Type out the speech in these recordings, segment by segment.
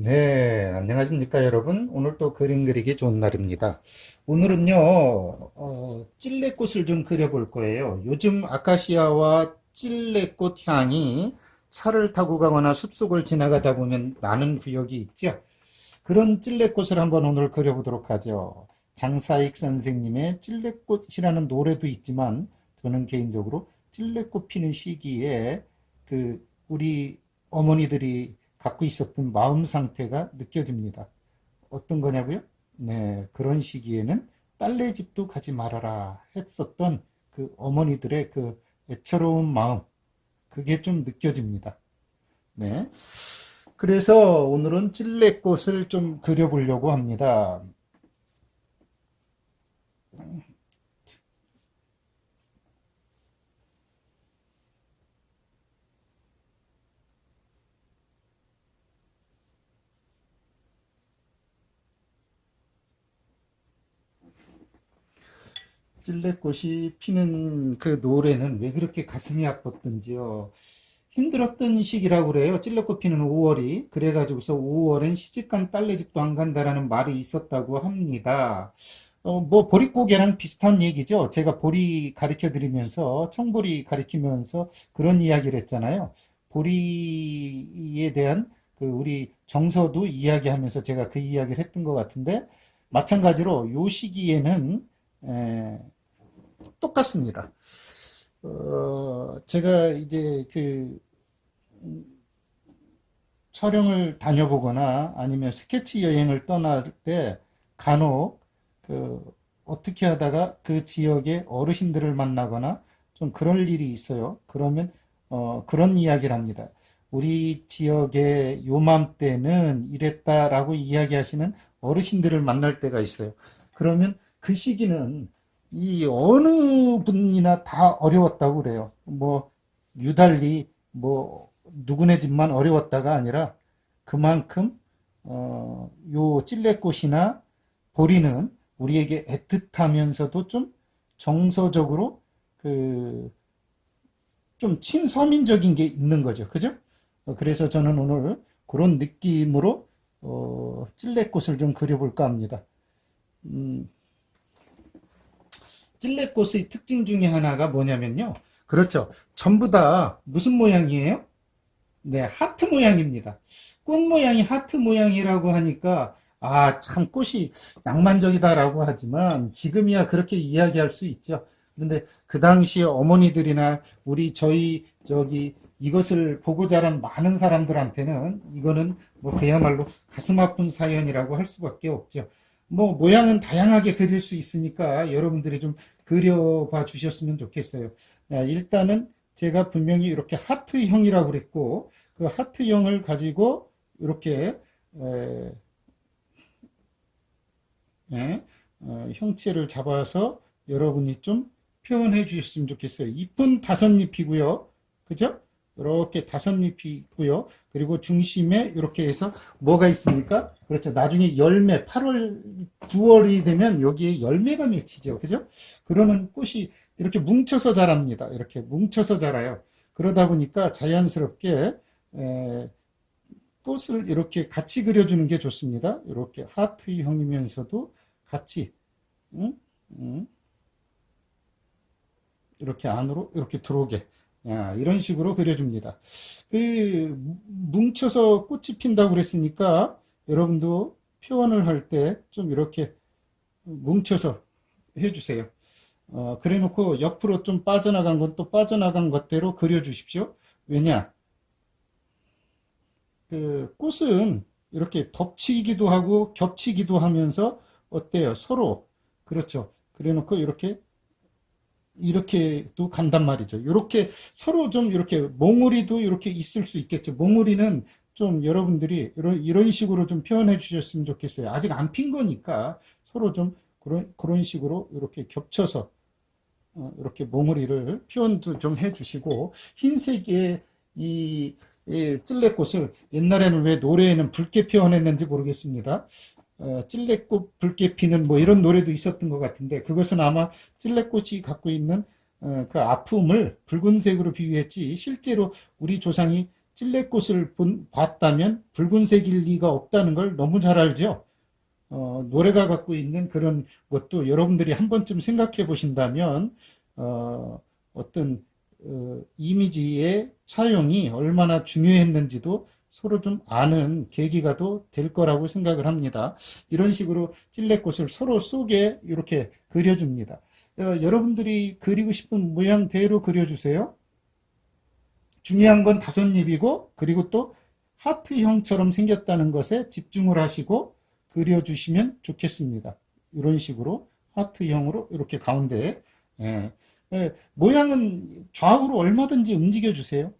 네, 안녕하십니까, 여러분. 오늘 또 그림 그리기 좋은 날입니다. 오늘은요, 찔레꽃을 좀 그려볼 거예요. 요즘 아카시아와 찔레꽃 향이 차를 타고 가거나 숲속을 지나가다 보면 나는 구역이 있죠. 그런 찔레꽃을 한번 오늘 그려보도록 하죠. 장사익 선생님의 찔레꽃이라는 노래도 있지만, 저는 개인적으로 찔레꽃 피는 시기에 우리 어머니들이 갖고 있었던 마음 상태가 느껴집니다. 어떤 거냐고요? 네, 그런 시기에는 딸네 집도 가지 말아라 했었던 그 어머니들의 그 애처로운 마음, 그게 좀 느껴집니다. 네. 그래서 오늘은 찔레꽃을 좀 그려보려고 합니다. 찔레꽃이 피는 그 노래는 왜 그렇게 가슴이 아팠던지요. 힘들었던 시기라고 그래요. 찔레꽃 피는 5월이. 그래가지고서 5월엔 시집간 딸네 집도 안 간다라는 말이 있었다고 합니다. 뭐 보릿고개랑 비슷한 얘기죠. 제가 보리 가르쳐 드리면서 청보리 가르치면서 그런 이야기를 했잖아요. 보리에 대한 그 우리 정서도 이야기하면서 제가 그 이야기를 했던 것 같은데 마찬가지로 요 시기에는 에, 똑같습니다. 제가 이제 촬영을 다녀보거나 아니면 스케치 여행을 떠날 때 간혹 그 어떻게 하다가 그 지역의 어르신들을 만나거나 좀 그럴 일이 있어요. 그러면 그런 이야기를 합니다. 우리 지역의 요맘때는 이랬다라고 이야기하시는 어르신들을 만날 때가 있어요. 그러면 그 시기는 이 어느 분이나 다 어려웠다고 그래요. 뭐 유달리 뭐 누구네 집만 어려웠다가 아니라 그만큼 요 찔레꽃이나 보리는 우리에게 애틋하면서도 좀 정서적으로 그 좀 친서민적인 게 있는 거죠. 그죠? 그래서 저는 오늘 그런 느낌으로 찔레꽃을 좀 그려볼까 합니다. 음, 찔레꽃의 특징 중에 하나가 뭐냐면요. 그렇죠. 전부 다 무슨 모양이에요? 네, 하트 모양입니다. 꽃 모양이 하트 모양이라고 하니까, 아, 참 꽃이 낭만적이다라고 하지만, 지금이야 그렇게 이야기할 수 있죠. 그런데 그 당시에 어머니들이나 이것을 보고 자란 많은 사람들한테는 이거는 뭐 그야말로 가슴 아픈 사연이라고 할 수밖에 없죠. 뭐 모양은 다양하게 그릴 수 있으니까 여러분들이 좀 그려봐 주셨으면 좋겠어요. 일단은 제가 분명히 이렇게 하트형이라고 그랬고, 그 하트형을 가지고 이렇게 에, 예, 형체를 잡아서 여러분이 좀 표현해 주셨으면 좋겠어요. 잎은 다섯 잎이고요. 그죠? 이렇게 다섯 잎이 있고요. 그리고 중심에 이렇게 해서 뭐가 있습니까? 그렇죠. 나중에 열매, 8월, 9월이 되면 여기에 열매가 맺히죠. 그죠? 그러는 꽃이 이렇게 뭉쳐서 자랍니다. 이렇게 뭉쳐서 자라요. 그러다 보니까 자연스럽게 에, 꽃을 이렇게 같이 그려주는 게 좋습니다. 이렇게 하트형이면서도 같이 응? 응? 이렇게 안으로 이렇게 들어오게 이런 식으로 그려줍니다. 그 뭉쳐서 꽃이 핀다고 그랬으니까 여러분도 표현을 할 때 좀 이렇게 뭉쳐서 해주세요. 그래 놓고 옆으로 좀 빠져나간 건 또 빠져나간 것대로 그려주십시오. 왜냐? 그 꽃은 이렇게 덮치기도 하고 겹치기도 하면서 어때요? 서로 그렇죠. 그래 놓고 이렇게도 간단 말이죠. 이렇게 서로 좀 이렇게 몽우리도 이렇게 있을 수 있겠죠. 몽우리는 좀 여러분들이 이런 식으로 좀 표현해 주셨으면 좋겠어요. 아직 안 핀 거니까 서로 좀 그런 식으로 이렇게 겹쳐서 이렇게 몽우리를 표현도 좀 해주시고 흰색의 이 찔레꽃을 옛날에는 왜 노래에는 붉게 표현했는지 모르겠습니다. 찔레꽃 붉게 피는 뭐 이런 노래도 있었던 것 같은데 그것은 아마 찔레꽃이 갖고 있는 그 아픔을 붉은색으로 비유했지 실제로 우리 조상이 찔레꽃을 봤다면 붉은색일 리가 없다는 걸 너무 잘 알죠. 노래가 갖고 있는 그런 것도 여러분들이 한 번쯤 생각해 보신다면 어떤 이미지의 차용이 얼마나 중요했는지도 서로 좀 아는 계기가 또 될 거라고 생각을 합니다. 이런 식으로 찔레꽃을 서로 속에 이렇게 그려줍니다. 여러분들이 그리고 싶은 모양대로 그려주세요. 중요한 건 다섯 잎이고, 그리고 또 하트형처럼 생겼다는 것에 집중을 하시고 그려주시면 좋겠습니다. 이런 식으로 하트형으로 이렇게 가운데 모양은 좌우로 얼마든지 움직여 주세요.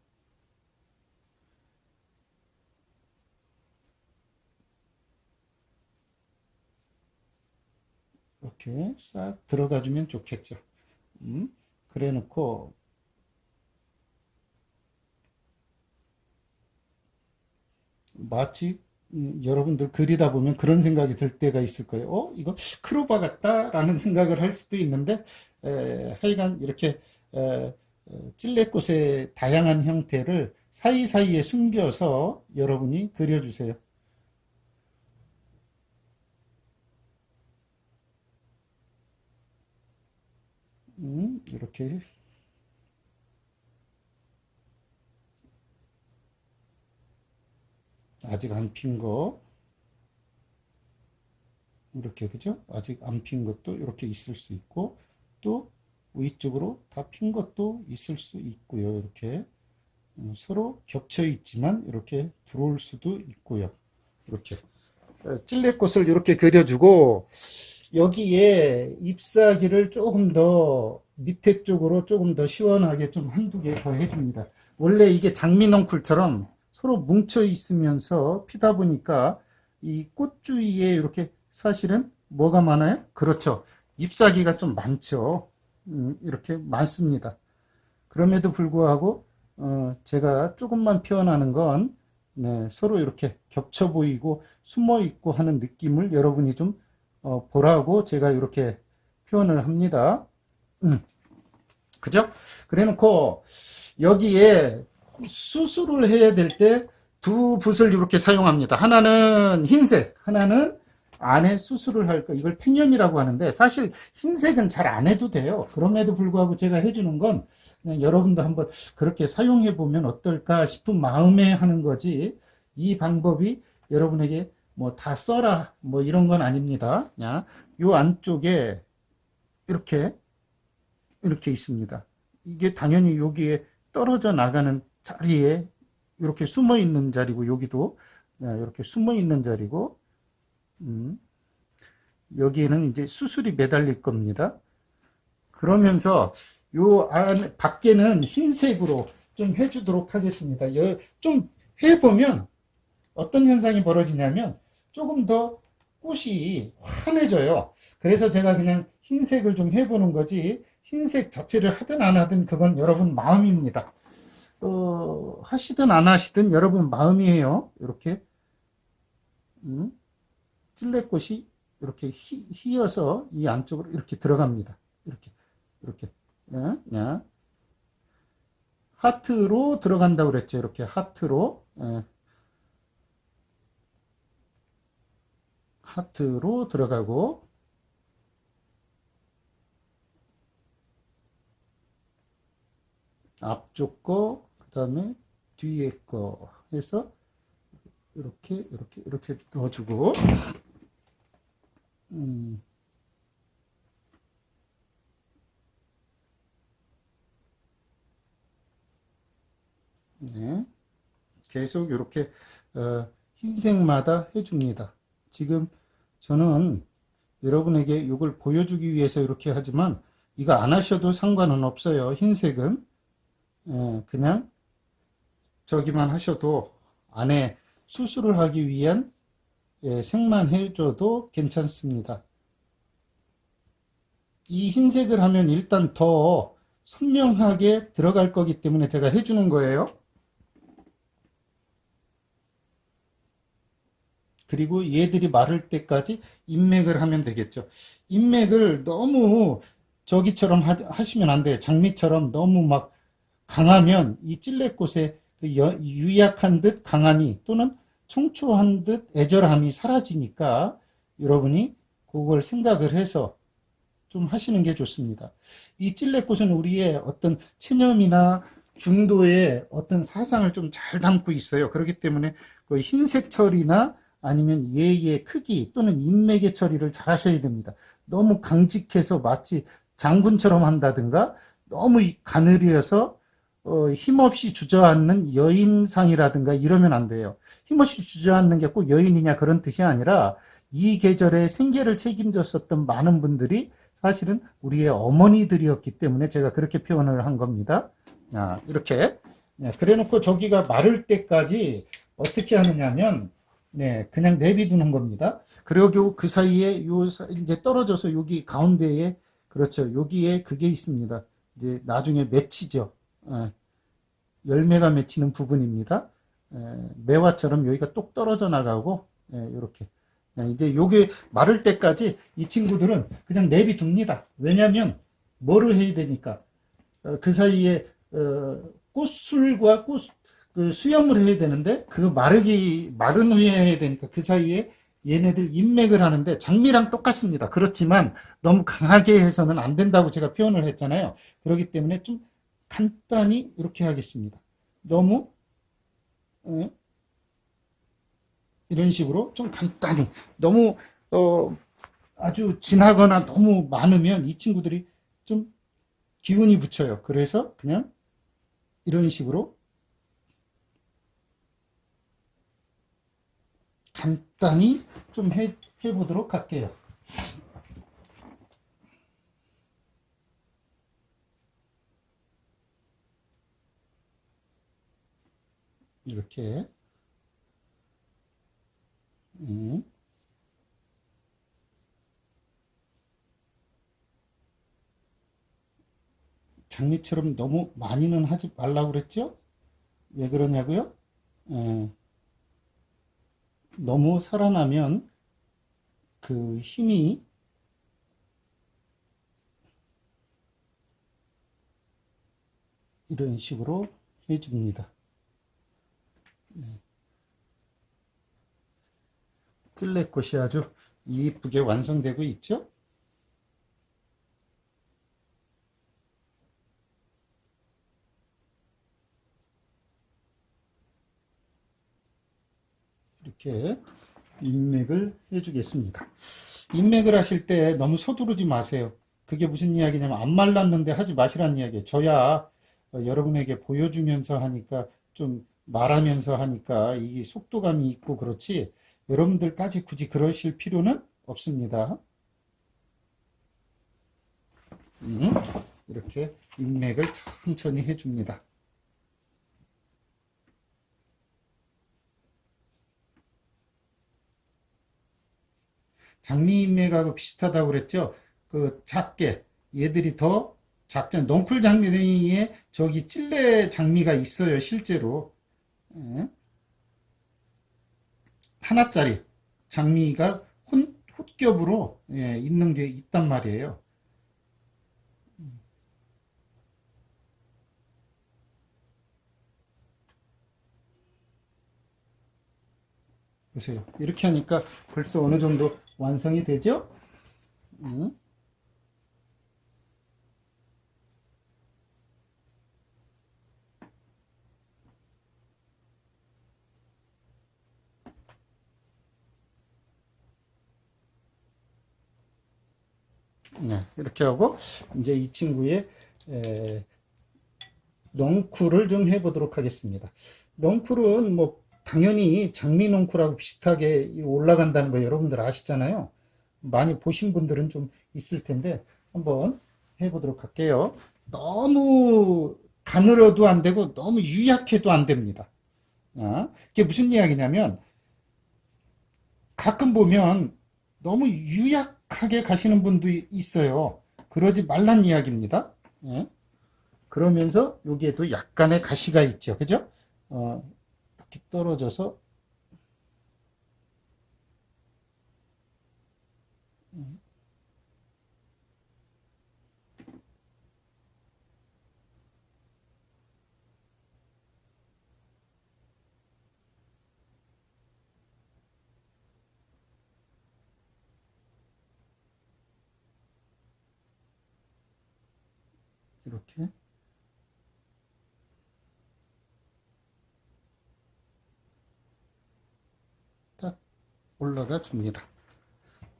이렇게 싹 들어가 주면 좋겠죠. 그래 놓고 마치 여러분들 그리다 보면 그런 생각이 들 때가 있을 거예요. 이거 크로바 같다라는 생각을 할 수도 있는데 하여간 이렇게 찔레꽃의 다양한 형태를 사이사이에 숨겨서 여러분이 그려주세요. 이렇게 아직 안 핀 거, 이렇게, 그죠? 아직 안 핀 것도 이렇게 있을 수 있고, 또 위쪽으로 다 핀 것도 있을 수 있고요. 이렇게 서로 겹쳐 있지만 이렇게 들어올 수도 있고요. 이렇게 찔레꽃을 이렇게 그려주고, 여기에 잎사귀를 조금 더 밑에 쪽으로 조금 더 시원하게 좀 한두 개 더 해줍니다. 원래 이게 장미넝쿨처럼 서로 뭉쳐 있으면서 피다 보니까 이 꽃 주위에 이렇게 사실은 뭐가 많아요? 그렇죠. 잎사귀가 좀 많죠. 이렇게 많습니다. 그럼에도 불구하고 제가 조금만 표현하는 건 서로 이렇게 겹쳐 보이고 숨어 있고 하는 느낌을 여러분이 좀 보라고 제가 이렇게 표현을 합니다. 그죠? 그래 놓고 여기에 수술을 해야 될 때 두 붓을 이렇게 사용합니다. 하나는 흰색, 하나는 안에 수술을 할 거, 이걸 팽염이라고 하는데 사실 흰색은 잘 안 해도 돼요. 그럼에도 불구하고 제가 해주는 건 그냥 여러분도 한번 그렇게 사용해 보면 어떨까 싶은 마음에 하는 거지, 이 방법이 여러분에게 뭐 다 써라 뭐 이런 건 아닙니다. 그냥 요 안쪽에 이렇게 있습니다. 이게 당연히 여기에 떨어져 나가는 자리에 이렇게 숨어 있는 자리고, 여기도 이렇게 숨어 있는 자리고, 여기에는 이제 수술이 매달릴 겁니다. 그러면서 요 안 밖에는 흰색으로 좀 해주도록 하겠습니다. 좀 해보면 어떤 현상이 벌어지냐면 조금 더 꽃이 환해져요. 그래서 제가 그냥 흰색을 좀 해보는 거지, 흰색 자체를 하든 안 하든 그건 여러분 마음입니다. 하시든 안 하시든 여러분 마음이에요. 이렇게 찔레꽃이 이렇게 휘어서 이 안쪽으로 이렇게 들어갑니다. 이렇게 하트로 들어간다고 그랬죠. 이렇게 하트로 하트로 들어가고, 앞쪽 거, 그 다음에 뒤에 거 해서 이렇게 넣어주고, 네, 계속 이렇게 흰색마다 해줍니다. 지금 저는 여러분에게 이걸 보여주기 위해서 이렇게 하지만 이거 안 하셔도 상관은 없어요. 흰색은 그냥 저기만 하셔도, 안에 수술을 하기 위한 색만 해줘도 괜찮습니다. 이 흰색을 하면 일단 더 선명하게 들어갈 거기 때문에 제가 해주는 거예요. 그리고 얘들이 마를 때까지 인맥을 하면 되겠죠. 인맥을 너무 저기처럼 하시면 안 돼요. 장미처럼 너무 막 강하면 이 찔레꽃의 유약한 듯 강함이 또는 청초한 듯 애절함이 사라지니까 여러분이 그걸 생각을 해서 좀 하시는 게 좋습니다. 이 찔레꽃은 우리의 어떤 체념이나 중도의 어떤 사상을 좀 잘 담고 있어요. 그렇기 때문에 그 흰색 처리나 아니면 얘의 크기 또는 인맥의 처리를 잘 하셔야 됩니다. 너무 강직해서 마치 장군처럼 한다든가 너무 가늘어서 힘없이 주저앉는 여인상이라든가 이러면 안 돼요. 힘없이 주저앉는 게 꼭 여인이냐 그런 뜻이 아니라 이 계절에 생계를 책임졌었던 많은 분들이 사실은 우리의 어머니들이었기 때문에 제가 그렇게 표현을 한 겁니다. 이렇게. 네, 그래 놓고 저기가 마를 때까지 어떻게 하느냐면, 네, 그냥 내비두는 겁니다. 그리고 그 사이에 이제 떨어져서 여기 가운데에, 그렇죠. 여기에 그게 있습니다. 이제 나중에 맺히죠. 열매가 맺히는 부분입니다. 매화처럼 여기가 똑 떨어져 나가고, 이렇게. 이제 요게 마를 때까지 이 친구들은 그냥 내비둡니다. 왜냐면 뭐를 해야 되니까 그 사이에 꽃술과 그 수염을 해야 되는데 그 마른 후에 해야 되니까 그 사이에 얘네들 인맥을 하는데 장미랑 똑같습니다. 그렇지만 너무 강하게 해서는 안 된다고 제가 표현을 했잖아요. 그렇기 때문에 좀 간단히 이렇게 하겠습니다. 너무 이런 식으로 좀 간단히 너무 아주 진하거나 너무 많으면 이 친구들이 좀 기운이 붙여요. 그래서 그냥 이런 식으로 간단히 좀 해보도록 할게요. 이렇게 장미처럼 너무 많이는 하지 말라고 그랬죠? 왜 그러냐고요? 너무 살아나면 그 힘이 이런 식으로 해줍니다. 찔레꽃이 아주 이쁘게 완성되고 있죠? 이렇게 인맥을 해주겠습니다. 인맥을 하실 때 너무 서두르지 마세요. 그게 무슨 이야기냐면 안 말랐는데 하지 마시라는 이야기예요. 저야 여러분에게 보여주면서 하니까 좀 말하면서 하니까 이 속도감이 있고 그렇지 여러분들까지 굳이 그러실 필요는 없습니다. 이렇게 인맥을 천천히 해줍니다. 장미인맥하고 비슷하다고 그랬죠? 그 작게 얘들이 더 작잖아요. 넝쿨 장미에 저기 찔레 장미가 있어요, 실제로. 예. 하나짜리 장미가 홑겹으로 있는 게 있단 말이에요. 보세요. 이렇게 하니까 벌써 어느 정도 완성이 되죠? 음. 네, 이렇게 하고 이제 이 친구의 에, 넝쿨을 좀 해보도록 하겠습니다. 넝쿨은 뭐 당연히 장미 넝쿨하고 비슷하게 올라간다는 거 여러분들 아시잖아요. 많이 보신 분들은 좀 있을 텐데 한번 해보도록 할게요. 너무 가늘어도 안 되고 너무 유약해도 안 됩니다. 이게 무슨 이야기냐면 가끔 보면 너무 유약하게 가시는 분도 있어요. 그러지 말란 이야기입니다. 예. 그러면서 여기에도 약간의 가시가 있죠. 그죠? 이렇게 떨어져서 이렇게 딱 올라가 줍니다.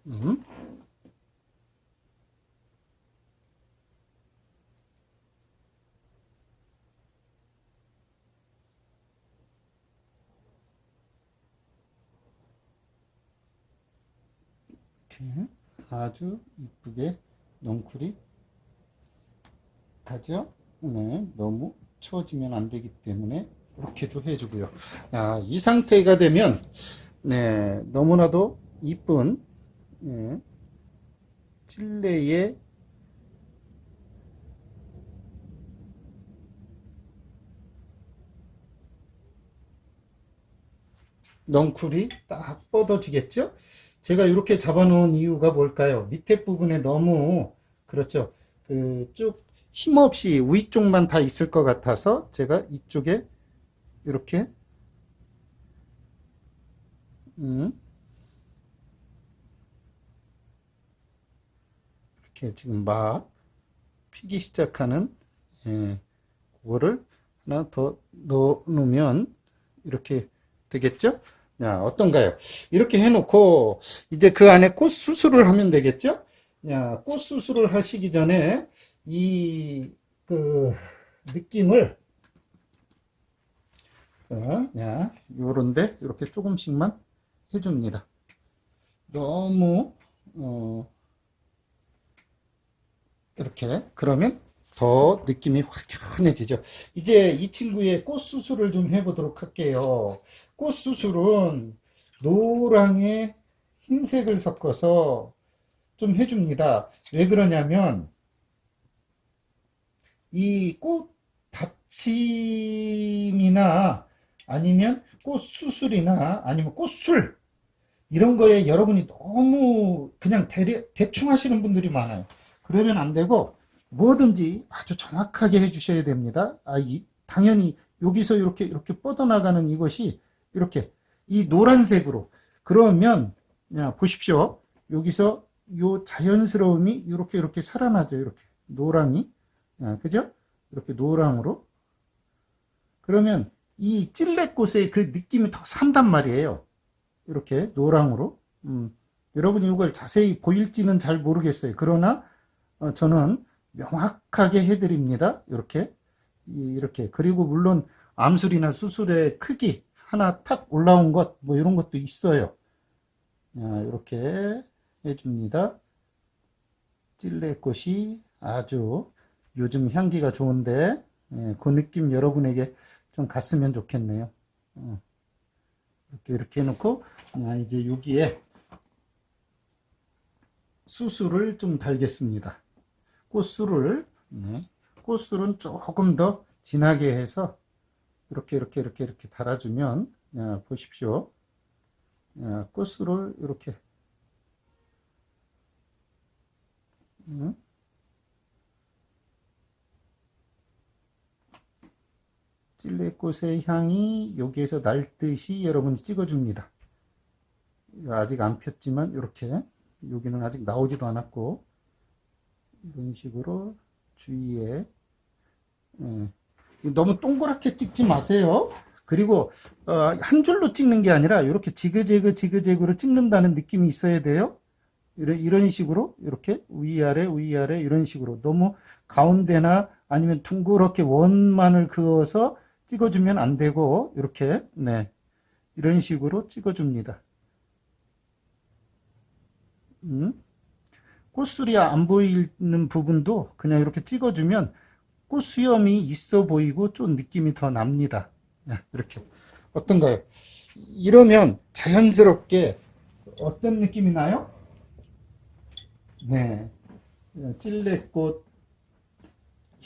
음. 이렇게 아주 이쁘게 넝쿨이 가죠. 네, 너무 처지면 안 되기 때문에 이렇게도 해주고요. 이 상태가 되면 네, 너무나도 이쁜 네, 찔레의 넝쿨이 딱 뻗어지겠죠? 제가 이렇게 잡아놓은 이유가 뭘까요? 밑에 부분에 너무 그렇죠. 그 쭉 힘없이 위쪽만 다 있을 것 같아서 제가 이쪽에 이렇게 이렇게 지금 막 피기 시작하는 그거를 하나 더 넣어 놓으면 이렇게 되겠죠? 야, 어떤가요? 이렇게 해놓고 이제 그 안에 꽃 수술을 하면 되겠죠? 야, 꽃 수술을 하시기 전에 이 그 느낌을 야, 요런데 이렇게 조금씩만 해줍니다. 너무 이렇게 그러면 더 느낌이 확연해지죠. 이제 이 친구의 꽃 수술을 좀 해보도록 할게요. 꽃 수술은 노랑에 흰색을 섞어서 좀 해줍니다. 왜 그러냐면 이 꽃 받침이나 아니면 꽃 수술이나 아니면 꽃술 이런 거에 여러분이 너무 그냥 대충 하시는 분들이 많아요. 그러면 안 되고 뭐든지 아주 정확하게 해주셔야 됩니다. 당연히 여기서 이렇게 뻗어나가는 이것이 이렇게 이 노란색으로 그러면 야, 보십시오. 여기서 요 자연스러움이 이렇게 살아나죠. 이렇게 노랑이 그죠? 이렇게 노랑으로 그러면 이 찔레꽃의 그 느낌이 더 산단 말이에요. 이렇게 노랑으로 여러분이 이걸 자세히 보일지는 잘 모르겠어요. 그러나 저는 명확하게 해드립니다. 이렇게 그리고 물론 암술이나 수술의 크기 하나 탁 올라온 것 뭐 이런 것도 있어요. 이렇게 해줍니다. 찔레꽃이 아주 요즘 향기가 좋은데 그 느낌 여러분에게 좀 갔으면 좋겠네요. 이렇게 해놓고 이제 여기에 수술을 좀 달겠습니다. 꽃술은 조금 더 진하게 해서 이렇게 달아주면 보십시오. 꽃술을 이렇게 찔레꽃의 향이 여기에서 날듯이 여러분이 찍어줍니다. 아직 안 폈지만 이렇게 여기는 아직 나오지도 않았고 이런 식으로 주위에 너무 동그랗게 찍지 마세요. 그리고 한 줄로 찍는 게 아니라 이렇게 지그재그로 찍는다는 느낌이 있어야 돼요. 이런 식으로 이렇게 위아래 이런 식으로 너무 가운데나 아니면 둥그렇게 원만을 그어서 찍어주면 안 되고 이렇게 이런 식으로 찍어줍니다. 꽃술이 안 보이는 부분도 그냥 이렇게 찍어주면 꽃 수염이 있어 보이고 좀 느낌이 더 납니다. 이렇게 어떤가요? 이러면 자연스럽게 어떤 느낌이 나요? 네, 찔레꽃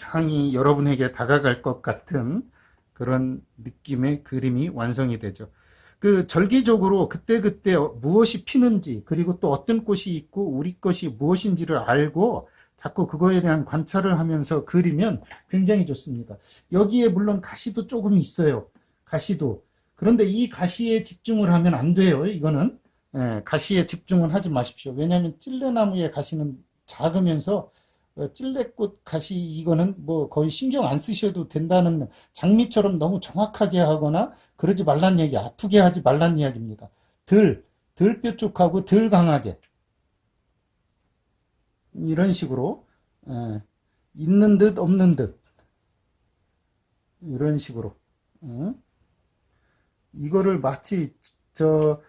향이 여러분에게 다가갈 것 같은 그런 느낌의 그림이 완성이 되죠. 그 절기적으로 그때그때 무엇이 피는지 그리고 또 어떤 꽃이 있고 우리 것이 무엇인지를 알고 자꾸 그거에 대한 관찰을 하면서 그리면 굉장히 좋습니다. 여기에 물론 가시도 조금 있어요. 가시도. 그런데 이 가시에 집중을 하면 안 돼요. 이거는 가시에 집중은 하지 마십시오. 왜냐하면 찔레나무의 가시는 작으면서 찔레꽃 가시 이거는 뭐 거의 신경 안 쓰셔도 된다는 장미처럼 너무 정확하게 하거나 그러지 말란 얘기, 아프게 하지 말란 이야기입니다. 덜 뾰족하고 덜 강하게 이런 식으로 있는 듯 없는 듯 이런 식으로 이거를 마치 저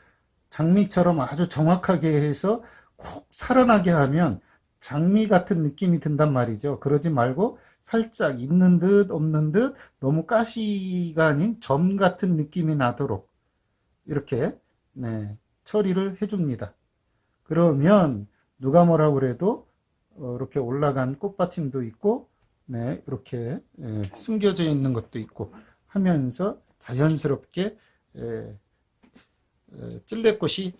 장미처럼 아주 정확하게 해서 콕 살아나게 하면 장미 같은 느낌이 든단 말이죠. 그러지 말고 살짝 있는 듯 없는 듯 너무 가시가 아닌 점 같은 느낌이 나도록 이렇게 처리를 해줍니다. 그러면 누가 뭐라 그래도 이렇게 올라간 꽃받침도 있고 이렇게 숨겨져 있는 것도 있고 하면서 자연스럽게 찔레꽃이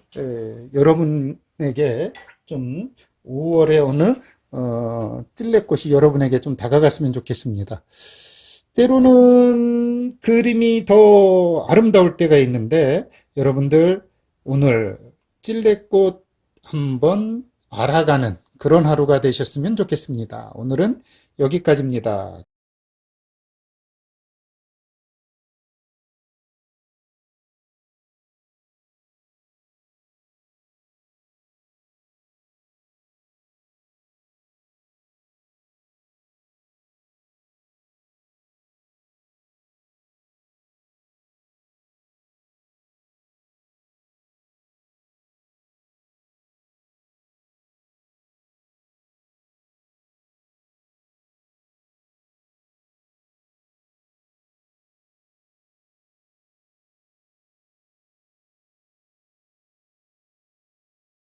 여러분에게 좀 5월에 어느 찔레꽃이 여러분에게 좀 다가갔으면 좋겠습니다. 때로는 그림이 더 아름다울 때가 있는데 여러분들 오늘 찔레꽃 한번 알아가는 그런 하루가 되셨으면 좋겠습니다. 오늘은 여기까지입니다.